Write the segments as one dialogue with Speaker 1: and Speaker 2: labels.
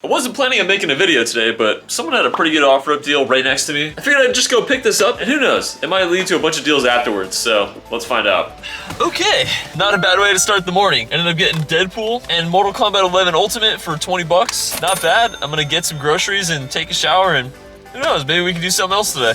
Speaker 1: I wasn't planning on making a video today, but someone had a pretty good OfferUp deal right next to me. I figured I'd just go pick this up, and who knows, it might lead to a bunch of deals afterwards, so let's find out. Okay, not a bad way to start the morning. Ended up getting Deadpool and Mortal Kombat 11 Ultimate for 20 bucks. Not bad. I'm gonna get some groceries and take a shower, and who knows, maybe we can do something else today.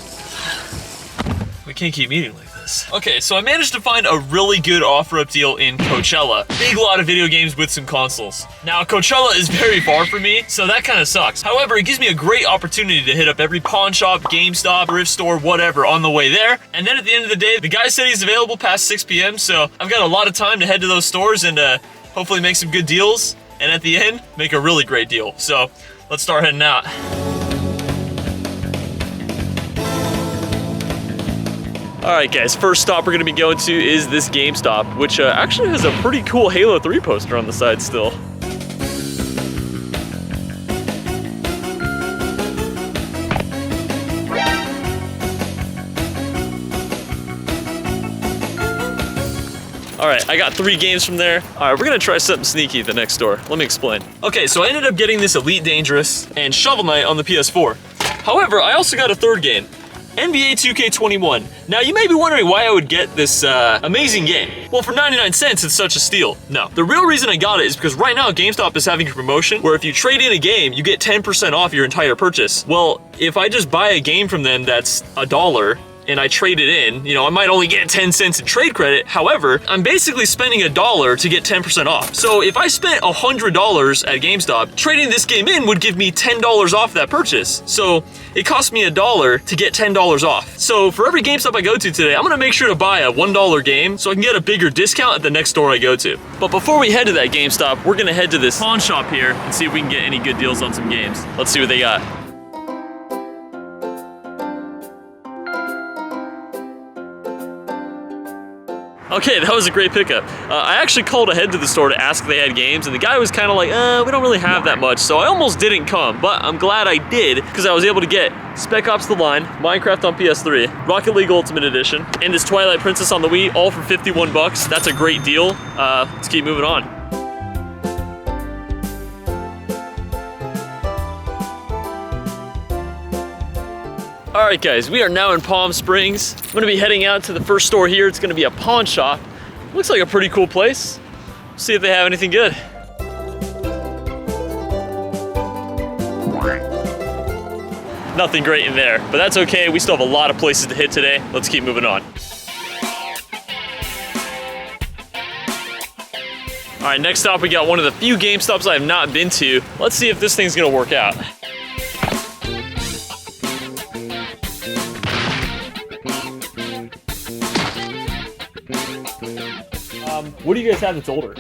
Speaker 1: We can't keep eating like this. Okay, so I managed to find a really good OfferUp deal in Coachella. Big lot of video games with some consoles. Now, Coachella is very far from me, so that kind of sucks. However, it gives me a great opportunity to hit up every pawn shop, GameStop, thrift store, whatever on the way there. And then at the end of the day, the guy said he's available past 6 p.m., so I've got a lot of time to head to those stores and hopefully make some good deals. And at the end, make a really great deal. So let's start heading out. Alright guys, first stop we're going to be going to is this GameStop, which actually has a pretty cool Halo 3 poster on the side still. Alright, I got 3 games from there. Alright, we're gonna try something sneaky at the next store. Let me explain. Okay, so I ended up getting this Elite Dangerous and Shovel Knight on the PS4. However, I also got a third game. NBA 2K21. Now you may be wondering why I would get this amazing game. Well, for 99 cents, it's such a steal. No, the real reason I got it is because right now GameStop is having a promotion where if you trade in a game, you get 10% off your entire purchase. Well, if I just buy a game from them that's $1, and I trade it in, you know, I might only get 10 cents in trade credit. However, I'm basically spending $1 to get 10% off. So if I spent $100 at GameStop, trading this game in would give me $10 off that purchase. So it cost me $1 to get $10 off. So for every GameStop I go to today, I'm gonna make sure to buy a $1 game so I can get a bigger discount at the next store I go to. But before we head to that GameStop, we're gonna head to this pawn shop here and see if we can get any good deals on some games. Let's see what they got. Okay, that was a great pickup. I actually called ahead to the store to ask if they had games, and the guy was kind of like, we don't really have that much, so I almost didn't come, but I'm glad I did, because I was able to get Spec Ops The Line, Minecraft on PS3, Rocket League Ultimate Edition, and this Twilight Princess on the Wii, all for 51 bucks. That's a great deal. Let's keep moving on. Alright guys, we are now in Palm Springs. I'm gonna be heading out to the first store here. It's gonna be a pawn shop. Looks like a pretty cool place. See if they have anything good. Nothing great in there, but that's okay. We still have a lot of places to hit today. Let's keep moving on. Alright, next stop we got one of the few GameStops I have not been to. Let's see if this thing's gonna work out. What do you guys have that's older?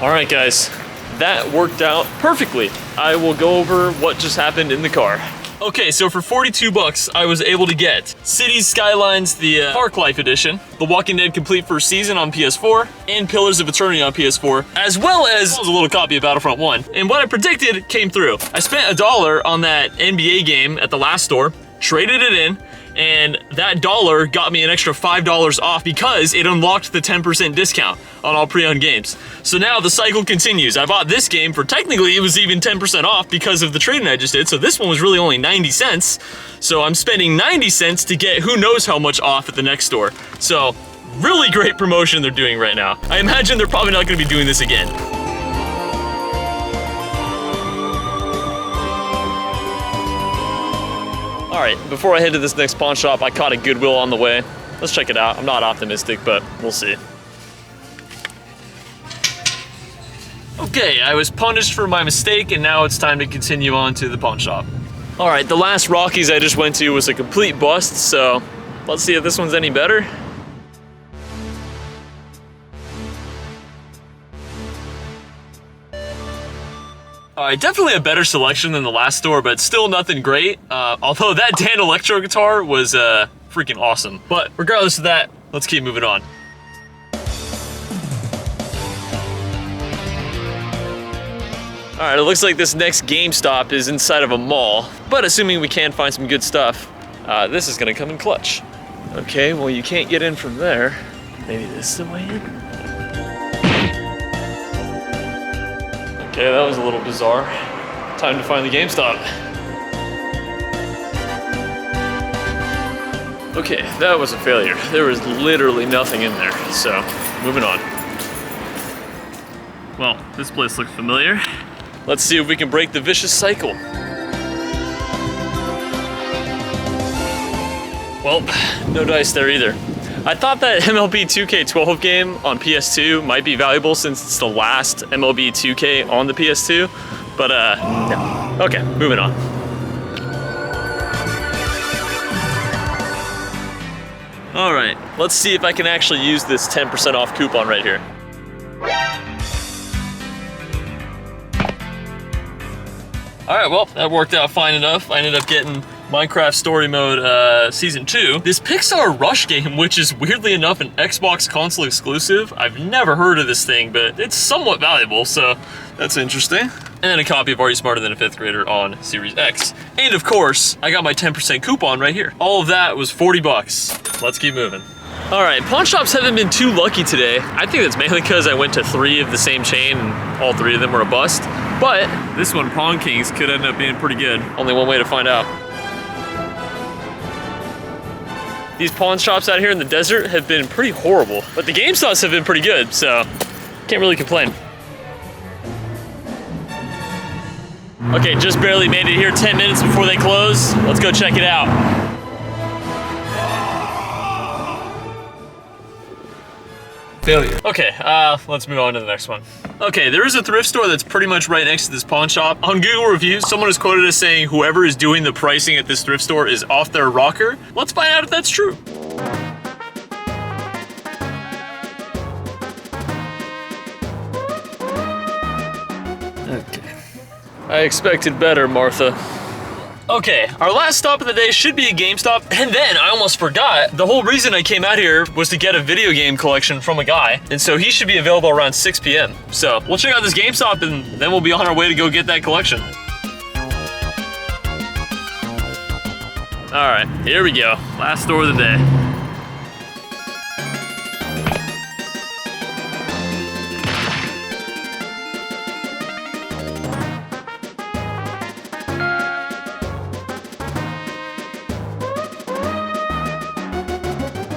Speaker 1: All right, guys, that worked out perfectly. I will go over what just happened in the car. Okay, so for 42 bucks, I was able to get Cities Skylines, the Park Life Edition, The Walking Dead Complete First Season on PS4, and Pillars of Eternity on PS4, as well as a little copy of Battlefront 1. And what I predicted came through. I spent $1 on that NBA game at the last store, traded it in, and that $1 got me an extra $5 off because it unlocked the 10% discount on all pre-owned games. So now the cycle continues. I bought this game for, technically it was even 10% off because of the trading I just did, so this one was really only 90 cents. So I'm spending 90 cents to get who knows how much off at the next store. So really great promotion they're doing right now. I imagine they're probably not gonna be doing this again. Alright, before I head to this next pawn shop, I caught a Goodwill on the way. Let's check it out. I'm not optimistic, but we'll see. Okay, I was punished for my mistake, and now it's time to continue on to the pawn shop. Alright, the last Rockies I just went to was a complete bust, so let's see if this one's any better. Alright, definitely a better selection than the last store, but still nothing great. Although that Dan Electro guitar was freaking awesome. But regardless of that, let's keep moving on. Alright, it looks like this next GameStop is inside of a mall, but assuming we can find some good stuff, this is gonna come in clutch. Okay, well you can't get in from there. Maybe this is the way in? Okay, that was a little bizarre. Time to find the GameStop. Okay, that was a failure. There was literally nothing in there, so moving on. Well, this place looks familiar. Let's see if we can break the vicious cycle. Well, no dice there either. I thought that MLB 2K12 game on PS2 might be valuable since it's the last MLB 2K on the PS2, but no. Okay, moving on. All right, let's see if I can actually use this 10% off coupon right here. All right, well, that worked out fine enough. I ended up getting Minecraft Story Mode Season 2. This Pixar Rush game, which is weirdly enough an Xbox console exclusive. I've never heard of this thing, but it's somewhat valuable, so that's interesting. And then a copy of Are You Smarter Than a Fifth Grader on Series X. And of course, I got my 10% coupon right here. All of that was 40 bucks. Let's keep moving. All right, pawn shops haven't been too lucky today. I think that's mainly because I went to 3 of the same chain and all 3 of them were a bust. But this one, Pawn Kings, could end up being pretty good. Only one way to find out. These pawn shops out here in the desert have been pretty horrible, but the GameStops have been pretty good, so can't really complain. Okay, just barely made it here 10 minutes before they close. Let's go check it out. Failure. Okay, let's move on to the next one. Okay, there is a thrift store that's pretty much right next to this pawn shop. On Google reviews, someone is quoted as saying whoever is doing the pricing at this thrift store is off their rocker. Let's find out if that's true. Okay. I expected better, Martha. Okay, our last stop of the day should be a GameStop, and then I almost forgot, the whole reason I came out here was to get a video game collection from a guy, and so he should be available around 6 p.m. So we'll check out this GameStop, and then we'll be on our way to go get that collection. All right, here we go. Last store of the day.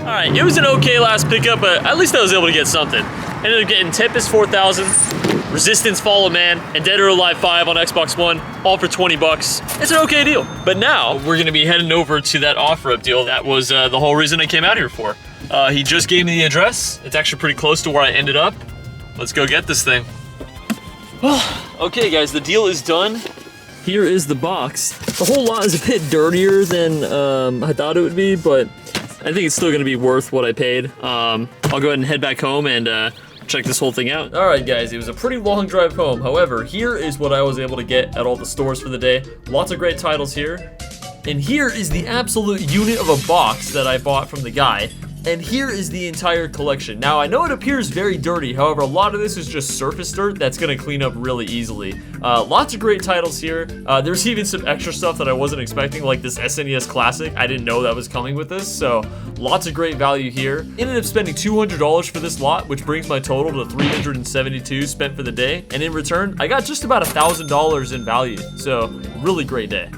Speaker 1: All right, it was an okay last pickup, but at least I was able to get something. Ended up getting Tempest 4000, Resistance Fall of Man, and Dead or Alive 5 on Xbox One, all for 20 bucks. It's an okay deal. But now, we're gonna be heading over to that OfferUp deal. That was the whole reason I came out here for. He just gave me the address. It's actually pretty close to where I ended up. Let's go get this thing. Okay guys, the deal is done. Here is the box. The whole lot is a bit dirtier than I thought it would be, but I think it's still gonna be worth what I paid. I'll go ahead and head back home and check this whole thing out. All right, guys, it was a pretty long drive home. However, here is what I was able to get at all the stores for the day. Lots of great titles here. And here is the absolute unit of a box that I bought from the guy. And here is the entire collection. Now, I know it appears very dirty. However, a lot of this is just surface dirt that's gonna clean up really easily. Lots of great titles here. There's even some extra stuff that I wasn't expecting, like this SNES Classic. I didn't know that was coming with this, so lots of great value here. Ended up spending $200 for this lot, which brings my total to $372 spent for the day. And in return, I got just about $1,000 in value. So, really great day.